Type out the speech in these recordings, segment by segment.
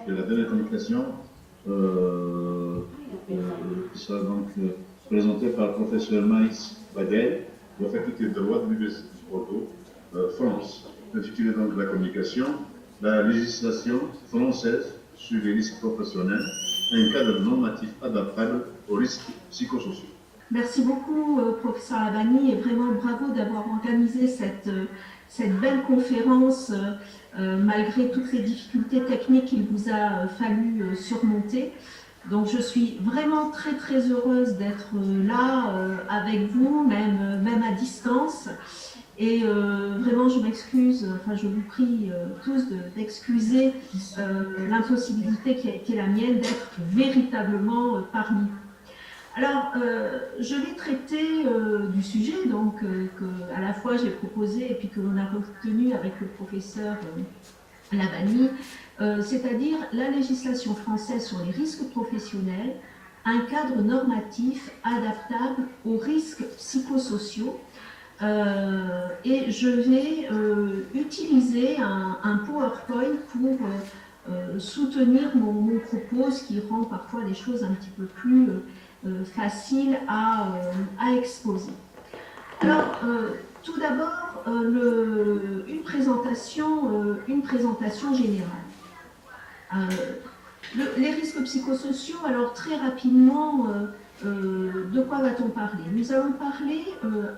de la dernière communication qui sera donc présentée par le professeur Maïs Bagay de la faculté de droit de l'Université de Bordeaux, France, intitulée donc la communication, la législation française sur les risques professionnels, un cadre normatif adaptable aux risques psychosociaux. Merci beaucoup, professeur Labani, et vraiment bravo d'avoir organisé cette belle conférence malgré toutes les difficultés techniques qu'il vous a fallu surmonter. Donc je suis vraiment très très heureuse d'être là avec vous, même à distance. Et vraiment, je m'excuse, enfin je vous prie tous d'excuser l'impossibilité qui est la mienne d'être véritablement parmi vous. Alors, je vais traiter du sujet donc, que à la fois j'ai proposé et puis que l'on a retenu avec le professeur Labani, c'est-à-dire la législation française sur les risques professionnels, un cadre normatif adaptable aux risques psychosociaux. Et je vais utiliser un PowerPoint pour soutenir mon propos, ce qui rend parfois les choses un petit peu plus faciles à exposer. Alors, tout d'abord, une présentation générale. Les risques psychosociaux, alors très rapidement, de quoi va-t-on parler? Nous allons parler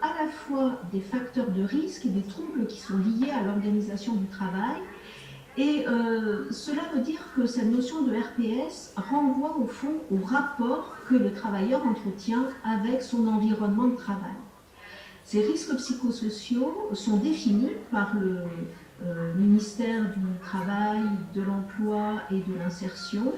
à la fois des facteurs de risque et des troubles qui sont liés à l'organisation du travail. Et cela veut dire que cette notion de RPS renvoie au fond au rapport que le travailleur entretient avec son environnement de travail. Ces risques psychosociaux sont définis par le ministère du Travail, de l'Emploi et de l'Insertion.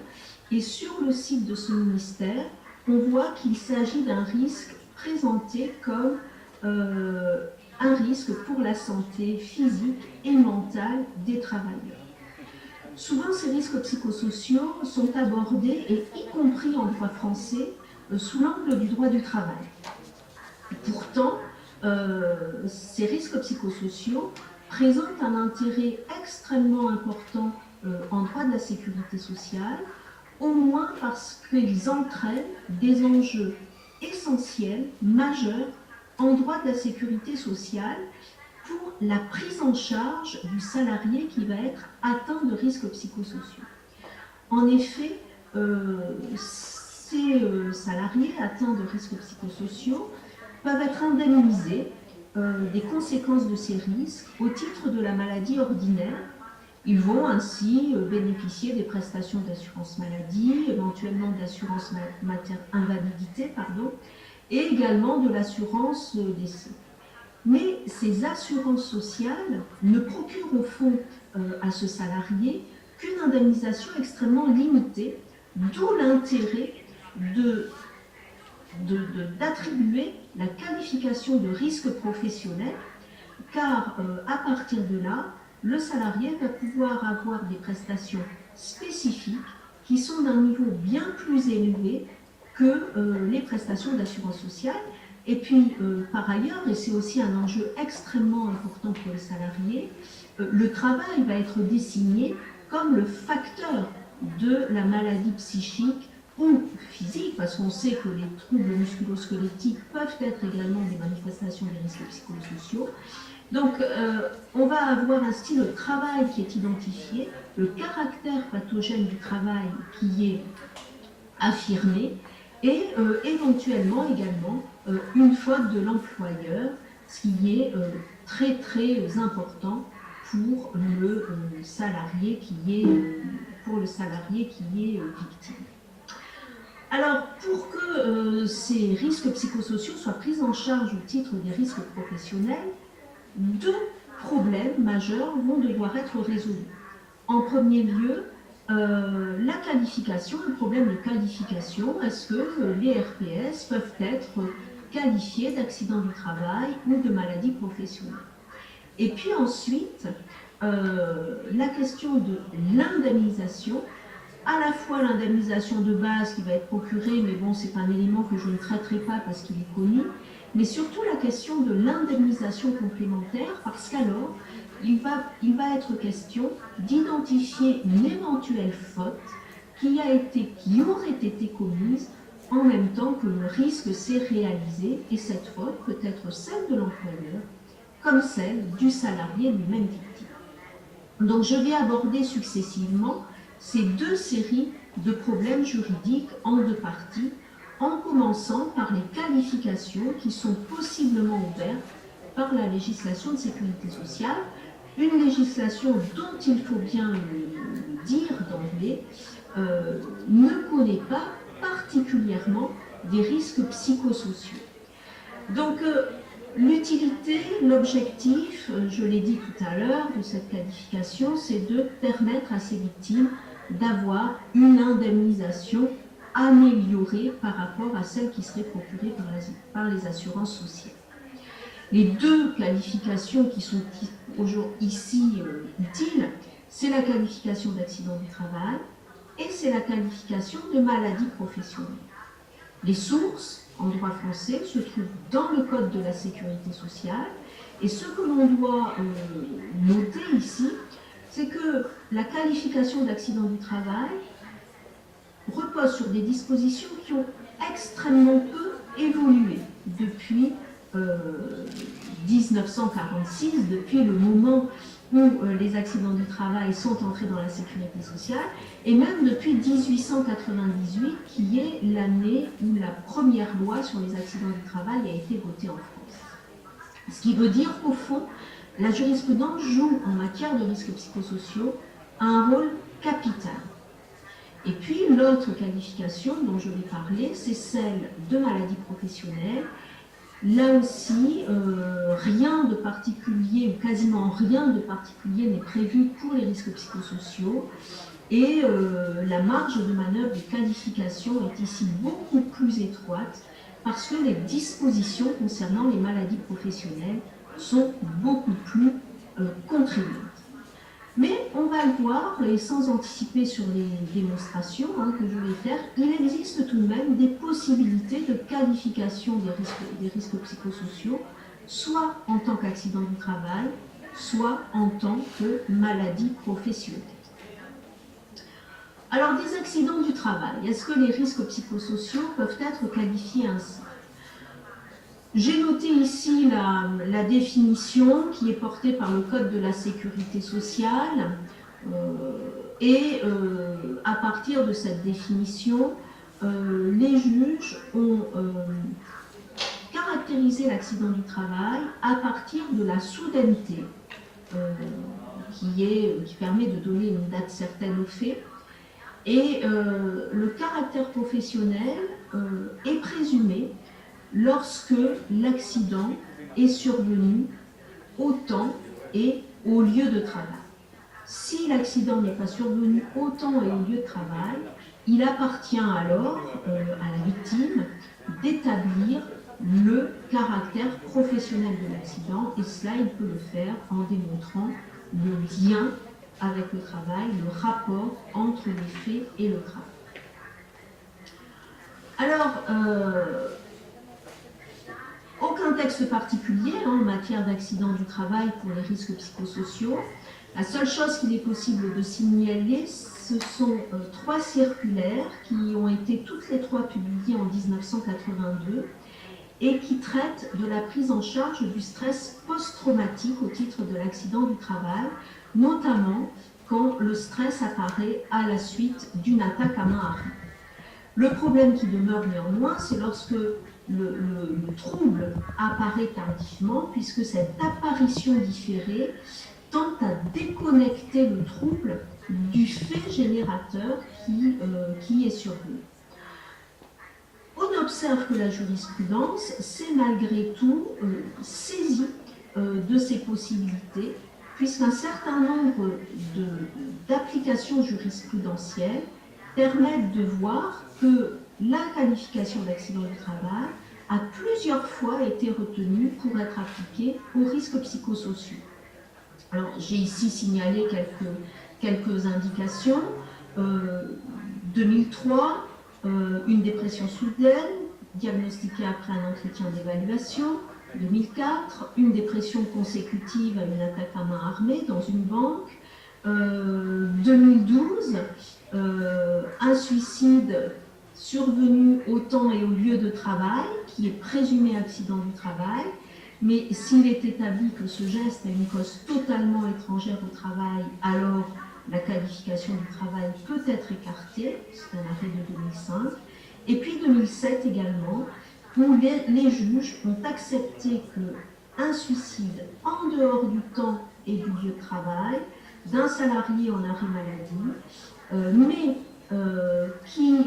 Et sur le site de ce ministère, on voit qu'il s'agit d'un risque présenté comme un risque pour la santé physique et mentale des travailleurs. Souvent, ces risques psychosociaux sont abordés, et y compris en droit français, sous l'angle du droit du travail. Pourtant, ces risques psychosociaux présentent un intérêt extrêmement important en droit de la sécurité sociale, au moins parce qu'ils entraînent des enjeux essentiels, majeurs, en droit de la sécurité sociale pour la prise en charge du salarié qui va être atteint de risques psychosociaux. En effet, ces salariés atteints de risques psychosociaux peuvent être indemnisés des conséquences de ces risques au titre de la maladie ordinaire. Ils vont ainsi bénéficier des prestations d'assurance maladie, éventuellement d'assurance invalidité, et également de l'assurance décès. Mais ces assurances sociales ne procurent au fond à ce salarié qu'une indemnisation extrêmement limitée, d'où l'intérêt d'attribuer la qualification de risque professionnel, car à partir de là, le salarié va pouvoir avoir des prestations spécifiques qui sont d'un niveau bien plus élevé que les prestations d'assurance sociale. Et puis, par ailleurs, et c'est aussi un enjeu extrêmement important pour les salariés, le travail va être désigné comme le facteur de la maladie psychique ou physique, parce qu'on sait que les troubles musculo-squelettiques peuvent être également des manifestations des risques psychosociaux. Donc, on va avoir un style de travail qui est identifié, le caractère pathogène du travail qui est affirmé, et éventuellement également une faute de l'employeur, ce qui est très très important pour le salarié qui est victime. Alors, pour que ces risques psychosociaux soient pris en charge au titre des risques professionnels, deux problèmes majeurs vont devoir être résolus. En premier lieu, la qualification, le problème de qualification. Est-ce que les RPS peuvent être qualifiés d'accident du travail ou de maladie professionnelle? Et puis ensuite, la question de l'indemnisation, à la fois l'indemnisation de base qui va être procurée, mais bon, c'est un élément que je ne traiterai pas parce qu'il est connu, mais surtout la question de l'indemnisation complémentaire, parce qu'alors, il va être question d'identifier une éventuelle faute qui aurait été commise en même temps que le risque s'est réalisé, et cette faute peut être celle de l'employeur comme celle du salarié lui-même victime. Donc je vais aborder successivement ces deux séries de problèmes juridiques en deux parties, en commençant par les qualifications qui sont possiblement ouvertes par la législation de sécurité sociale, une législation dont il faut bien le dire d'emblée, ne connaît pas particulièrement des risques psychosociaux. Donc l'utilité, l'objectif, je l'ai dit tout à l'heure, de cette qualification, c'est de permettre à ces victimes d'avoir une indemnisation améliorée par rapport à celle qui serait procurée par les assurances sociales. Les deux qualifications qui sont ici utiles, c'est la qualification d'accident du travail et c'est la qualification de maladie professionnelle. Les sources en droit français se trouvent dans le Code de la sécurité sociale, et ce que l'on doit noter ici, c'est que la qualification d'accident du travail repose sur des dispositions qui ont extrêmement peu évolué depuis 1946, depuis le moment où les accidents du travail sont entrés dans la sécurité sociale, et même depuis 1898, qui est l'année où la première loi sur les accidents du travail a été votée en France. Ce qui veut dire qu'au fond, la jurisprudence joue en matière de risques psychosociaux un rôle capital. Et puis l'autre qualification dont je vais parler, c'est celle de maladie professionnelle. Là aussi, rien de particulier, ou quasiment rien de particulier n'est prévu pour les risques psychosociaux, et la marge de manœuvre de qualification est ici beaucoup plus étroite parce que les dispositions concernant les maladies professionnelles sont beaucoup plus contraignantes. Mais on va le voir, et sans anticiper sur les démonstrations que je vais faire, il existe tout de même des possibilités de qualification des risques psychosociaux, soit en tant qu'accident du travail, soit en tant que maladie professionnelle. Alors, des accidents du travail, est-ce que les risques psychosociaux peuvent être qualifiés ainsi ? J'ai noté ici la définition qui est portée par le Code de la sécurité sociale, et à partir de cette définition, les juges ont caractérisé l'accident du travail à partir de la soudaineté, qui permet de donner une date certaine au fait, et le caractère professionnel est présumé lorsque l'accident est survenu au temps et au lieu de travail. Si l'accident n'est pas survenu au temps et au lieu de travail, il appartient alors à la victime d'établir le caractère professionnel de l'accident, et cela, il peut le faire en démontrant le lien avec le travail, le rapport entre les faits et le travail. Alors, aucun texte particulier en matière d'accident du travail pour les risques psychosociaux. La seule chose qu'il est possible de signaler, ce sont 3 circulaires qui ont été toutes les 3 publiées en 1982 et qui traitent de la prise en charge du stress post-traumatique au titre de l'accident du travail, notamment quand le stress apparaît à la suite d'une attaque à main armée. Le problème qui demeure néanmoins, c'est lorsque le trouble apparaît tardivement, puisque cette apparition différée tente à déconnecter le trouble du fait générateur qui est survenu. On observe que la jurisprudence s'est malgré tout saisie de ces possibilités, puisqu'un certain nombre d'applications jurisprudentielles permettent de voir que la qualification d'accident du travail a plusieurs fois été retenue pour être appliquée aux risques psychosociaux. Alors, j'ai ici signalé quelques indications. 2003, une dépression soudaine, diagnostiquée après un entretien d'évaluation. 2004, une dépression consécutive à une attaque à main armée dans une banque. 2012, un suicide survenu au temps et au lieu de travail, qui est présumé accident du travail, mais s'il est établi que ce geste a une cause totalement étrangère au travail, alors la qualification du travail peut être écartée, c'est un arrêt de 2005, et puis 2007 également, où les juges ont accepté qu'un suicide en dehors du temps et du lieu de travail, d'un salarié en arrêt maladie, mais qui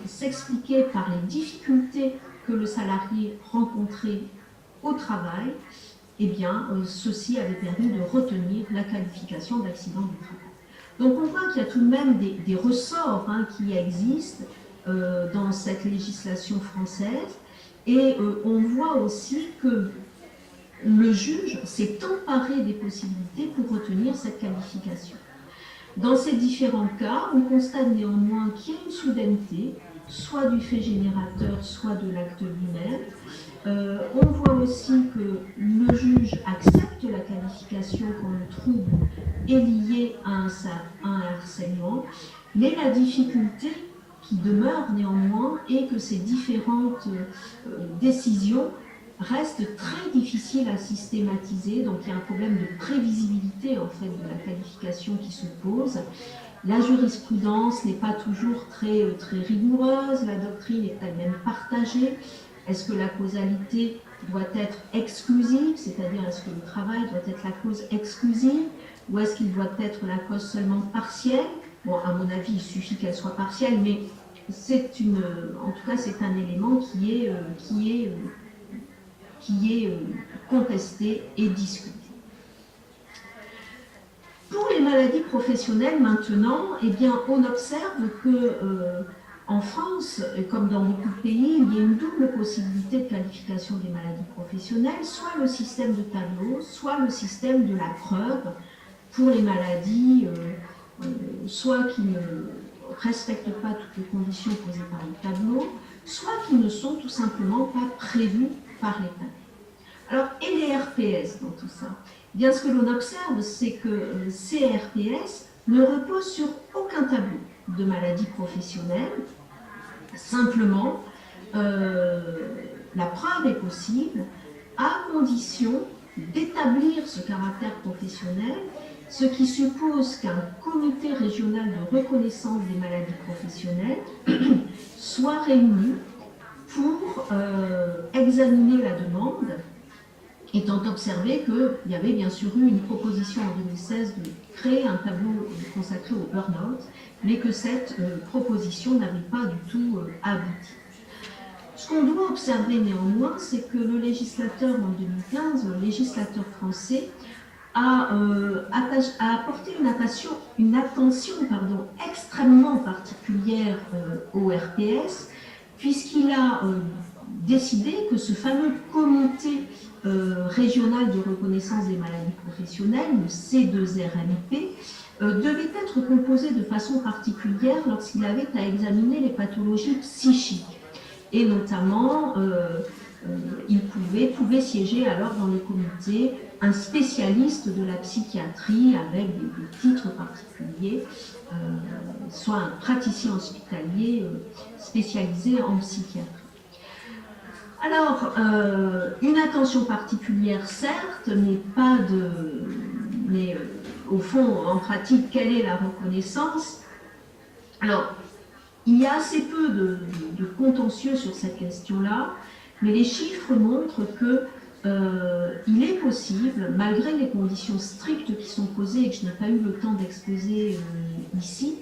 s'expliquait par les difficultés que le salarié rencontrait au travail, eh bien, ceci avait permis de retenir la qualification d'accident du travail. Donc on voit qu'il y a tout de même des ressorts qui existent dans cette législation française, et on voit aussi que le juge s'est emparé des possibilités pour retenir cette qualification. Dans ces différents cas, on constate néanmoins qu'il y a une soudaineté, soit du fait générateur, soit de l'acte lui-même. On voit aussi que le juge accepte la qualification quand le trouble est lié à un harcèlement, mais la difficulté qui demeure néanmoins est que ces différentes décisions restent très difficiles à systématiser, donc il y a un problème de prévisibilité en fait de la qualification qui se pose. La jurisprudence n'est pas toujours très rigoureuse, la doctrine est elle-même partagée. Est-ce que la causalité doit être exclusive, c'est-à-dire est-ce que le travail doit être la cause exclusive, ou est-ce qu'il doit être la cause seulement partielle? Bon, à mon avis, il suffit qu'elle soit partielle, mais en tout cas, c'est un élément qui est contesté et discuté. Pour les maladies professionnelles maintenant, eh bien, on observe que en France, comme dans beaucoup de pays, il y a une double possibilité de qualification des maladies professionnelles, soit le système de tableau, soit le système de la preuve pour les maladies, soit qui ne respectent pas toutes les conditions posées par le tableau, soit qui ne sont tout simplement pas prévues par les tableaux. Alors, et les RPS dans tout ça? Eh bien, ce que l'on observe, c'est que ces RPS ne reposent sur aucun tableau de maladie professionnelle. Simplement, la preuve est possible à condition d'établir ce caractère professionnel, ce qui suppose qu'un comité régional de reconnaissance des maladies professionnelles soit réuni pour examiner la demande, étant observé qu'il y avait bien sûr eu une proposition en 2016 de créer un tableau consacré au burn-out, mais que cette proposition n'avait pas du tout abouti. Ce qu'on doit observer néanmoins, c'est que le législateur en 2015, le législateur français, a apporté une attention extrêmement particulière au RPS, puisqu'il a décidé que ce fameux comité régional de reconnaissance des maladies professionnelles, le C2RMP, devait être composé de façon particulière lorsqu'il avait à examiner les pathologies psychiques. Et notamment, il pouvait siéger alors dans le comité un spécialiste de la psychiatrie avec des titres particuliers, soit un praticien hospitalier spécialisé en psychiatrie. Alors, une attention particulière, certes, mais au fond, en pratique, quelle est la reconnaissance? Alors, il y a assez peu de contentieux sur cette question-là, mais les chiffres montrent que il est possible, malgré les conditions strictes qui sont posées et que je n'ai pas eu le temps d'exposer ici,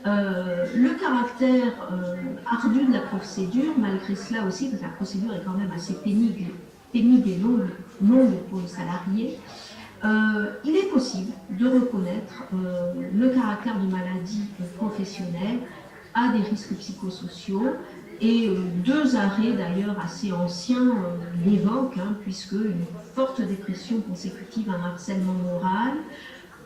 le caractère ardu de la procédure, malgré cela aussi, parce que la procédure est quand même assez pénible et longue pour le salarié, il est possible de reconnaître le caractère de maladie professionnelle à des risques psychosociaux, et deux arrêts d'ailleurs assez anciens l'évoquent, puisque une forte dépression consécutive à un harcèlement moral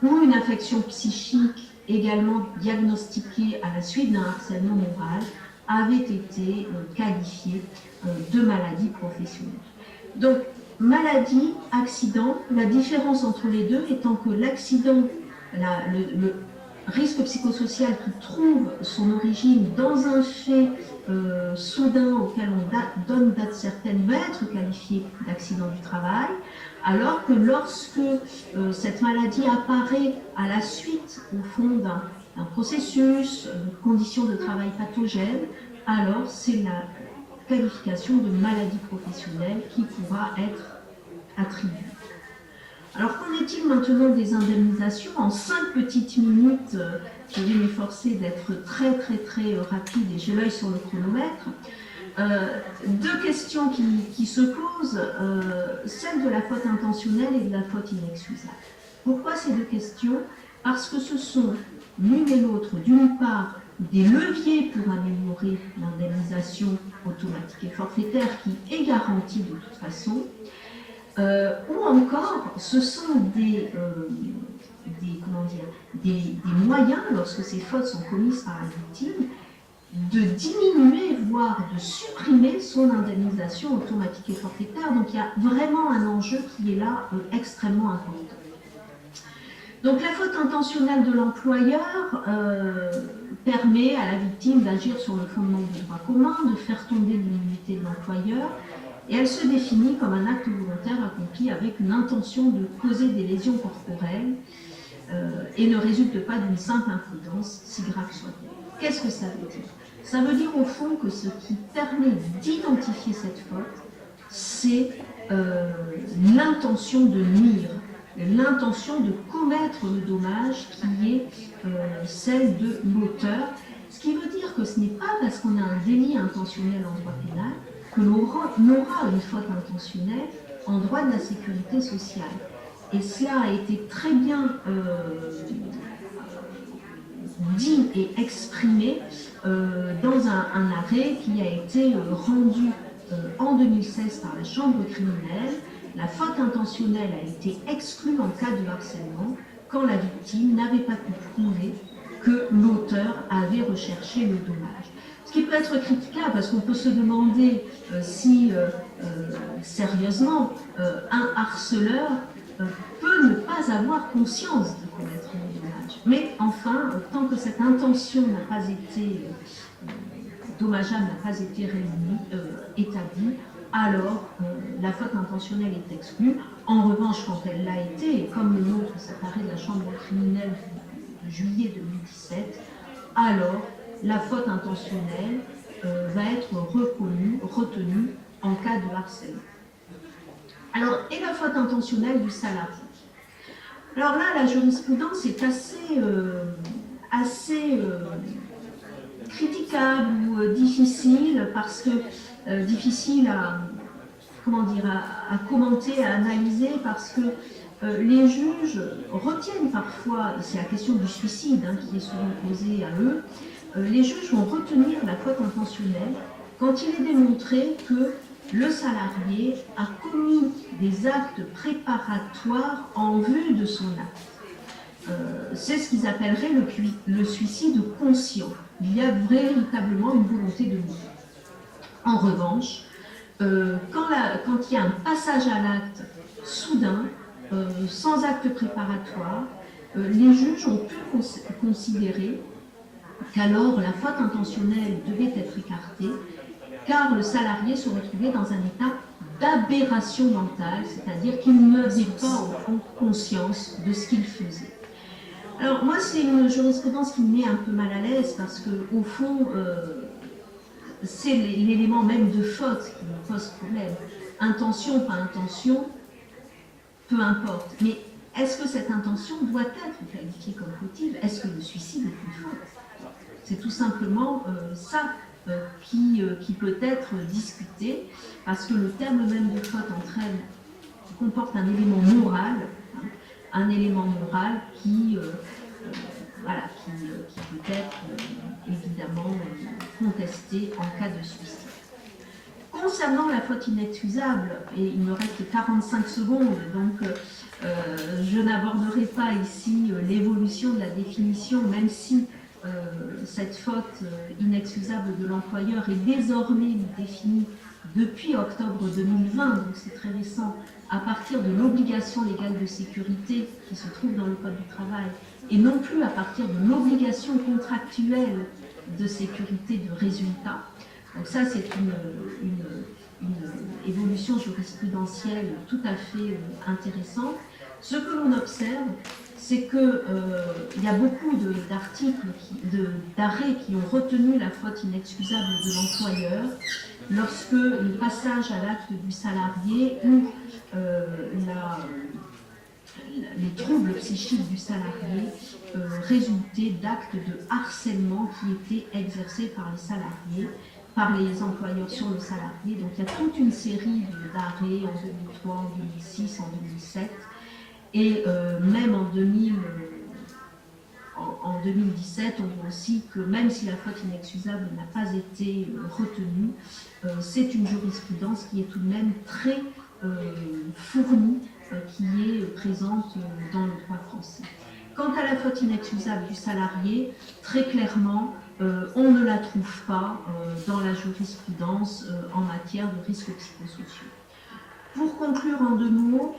ou une affection psychique également diagnostiquée à la suite d'un harcèlement moral avait été qualifiée de maladie professionnelle. Donc, maladie, accident, la différence entre les deux étant que l'accident, le risque psychosocial qui trouve son origine dans un fait soudain auquel on donne date certaine va être qualifié d'accident du travail, alors que lorsque cette maladie apparaît à la suite, au fond, d'un processus, de conditions de travail pathogènes, alors c'est la qualification de maladie professionnelle qui pourra être attribuée. Alors qu'en est-il maintenant des indemnisations? En 5 petites minutes, je vais m'efforcer d'être très rapide et j'ai l'œil sur le chronomètre. 2 questions qui se posent, celle de la faute intentionnelle et de la faute inexcusable. Pourquoi ces 2 questions? Parce que ce sont l'une et l'autre, d'une part, des leviers pour améliorer l'indemnisation automatique et forfaitaire qui est garantie de toute façon, ou encore ce sont des moyens, lorsque ces fautes sont commises par la victime, de diminuer, voire de supprimer son indemnisation automatique et forfaitaire. Donc il y a vraiment un enjeu qui est là extrêmement important. Donc la faute intentionnelle de l'employeur permet à la victime d'agir sur le fondement du droit commun, de faire tomber l'immunité de l'employeur, et elle se définit comme un acte volontaire accompli avec une intention de causer des lésions corporelles et ne résulte pas d'une simple imprudence, si grave soit-elle. Qu'est-ce que ça veut dire? Ça veut dire au fond que ce qui permet d'identifier cette faute, c'est l'intention de nuire, l'intention de commettre le dommage qui est celle de l'auteur. Ce qui veut dire que ce n'est pas parce qu'on a un délit intentionnel en droit pénal que l'on aura une faute intentionnelle en droit de la sécurité sociale. Et cela a été très bien dit et exprimé dans un arrêt qui a été rendu en 2016 par la Chambre criminelle. La faute intentionnelle a été exclue en cas de harcèlement quand la victime n'avait pas pu prouver que l'auteur avait recherché le dommage. Ce qui peut être critiquable, parce qu'on peut se demander si, sérieusement, un harceleur peut ne pas avoir conscience de commettre le dommage. Mais enfin, tant que cette intention n'a pas été dommageable, n'a pas été établie, alors la faute intentionnelle est exclue. En revanche, quand elle l'a été, et comme le nôtre, cet arrêt de la Chambre criminelle de juillet 2017, alors la faute intentionnelle va être retenue en cas de harcèlement. Alors, et la faute intentionnelle du salarié? Alors là, la jurisprudence est assez critiquable ou difficile, parce que difficile à commenter, à analyser, parce que les juges retiennent parfois, c'est la question du suicide qui est souvent posée à eux, les juges vont retenir la faute intentionnelle quand il est démontré que le salarié a commis des actes préparatoires en vue de son acte. C'est ce qu'ils appelleraient le suicide conscient. Il y a véritablement une volonté de mourir. En revanche, quand il y a un passage à l'acte soudain, sans acte préparatoire, les juges ont pu considérer qu'alors la faute intentionnelle devait être écartée, car le salarié se retrouvait dans un état d'aberration mentale, c'est-à-dire qu'il n'avait pas au fond conscience de ce qu'il faisait. Alors moi, c'est une jurisprudence qui me met un peu mal à l'aise, parce qu'au fond, c'est l'élément même de faute qui me pose problème. Intention, pas intention, peu importe. Mais est-ce que cette intention doit être qualifiée comme fautive? Est-ce que le suicide est une faute? C'est tout simplement ça qui peut être discuté, parce que le terme même de faute comporte un élément moral, qui peut être évidemment contesté en cas de suicide. Concernant la faute inexcusable, et il me reste 45 secondes, donc je n'aborderai pas ici l'évolution de la définition, même si cette faute inexcusable de l'employeur est désormais définie depuis octobre 2020, donc c'est très récent, à partir de l'obligation légale de sécurité qui se trouve dans le Code du travail, et non plus à partir de l'obligation contractuelle de sécurité de résultat. Donc ça, c'est une évolution jurisprudentielle tout à fait intéressante. Ce que l'on observe, c'est qu'il y a beaucoup d'articles, d'arrêts qui ont retenu la faute inexcusable de l'employeur lorsque le passage à l'acte du salarié ou les troubles psychiques du salarié résultaient d'actes de harcèlement qui étaient exercés par les salariés, par les employeurs sur le salarié. Donc il y a toute une série d'arrêts en 2003, en 2006, en 2007. Et même en 2017, on voit aussi que même si la faute inexcusable n'a pas été retenue, c'est une jurisprudence qui est tout de même très fournie, qui est présente dans le droit français. Quant à la faute inexcusable du salarié, très clairement, on ne la trouve pas dans la jurisprudence en matière de risques psychosociaux. Pour conclure en 2 mots,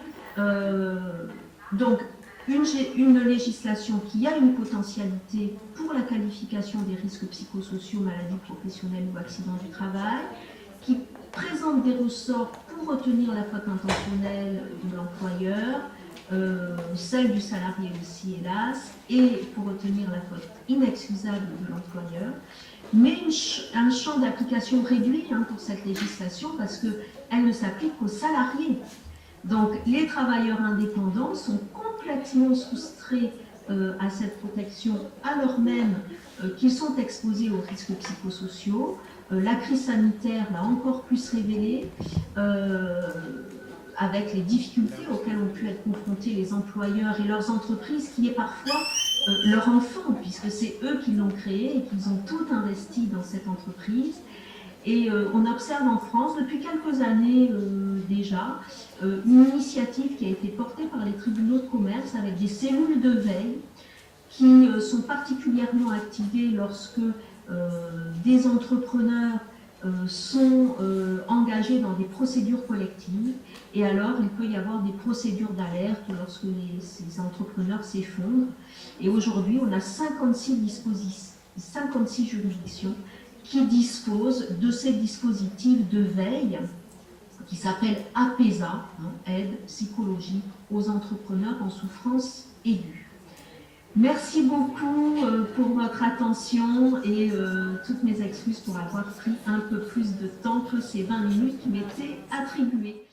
donc une législation qui a une potentialité pour la qualification des risques psychosociaux, maladies professionnelles ou accidents du travail, qui présente des ressorts pour retenir la faute intentionnelle de l'employeur, celle du salarié aussi hélas, et pour retenir la faute inexcusable de l'employeur, mais un champ d'application réduit pour cette législation parce qu'elle ne s'applique qu'aux salariés. Donc les travailleurs indépendants sont complètement soustraits à cette protection alors même qu'ils sont exposés aux risques psychosociaux. La crise sanitaire l'a encore plus révélé avec les difficultés auxquelles ont pu être confrontés les employeurs et leurs entreprises, qui est parfois leur enfant, puisque c'est eux qui l'ont créé et qu'ils ont tout investi dans cette entreprise. Et on observe en France, depuis quelques années déjà, une initiative qui a été portée par les tribunaux de commerce avec des cellules de veille qui sont particulièrement activées lorsque des entrepreneurs sont engagés dans des procédures collectives. Et alors, il peut y avoir des procédures d'alerte lorsque ces entrepreneurs s'effondrent. Et aujourd'hui, on a 56 juridictions qui disposent de ces dispositifs de veille qui s'appellent APESA, aide psychologique aux entrepreneurs en souffrance aiguë. Merci beaucoup pour votre attention et toutes mes excuses pour avoir pris un peu plus de temps que ces 20 minutes qui m'étaient attribuées.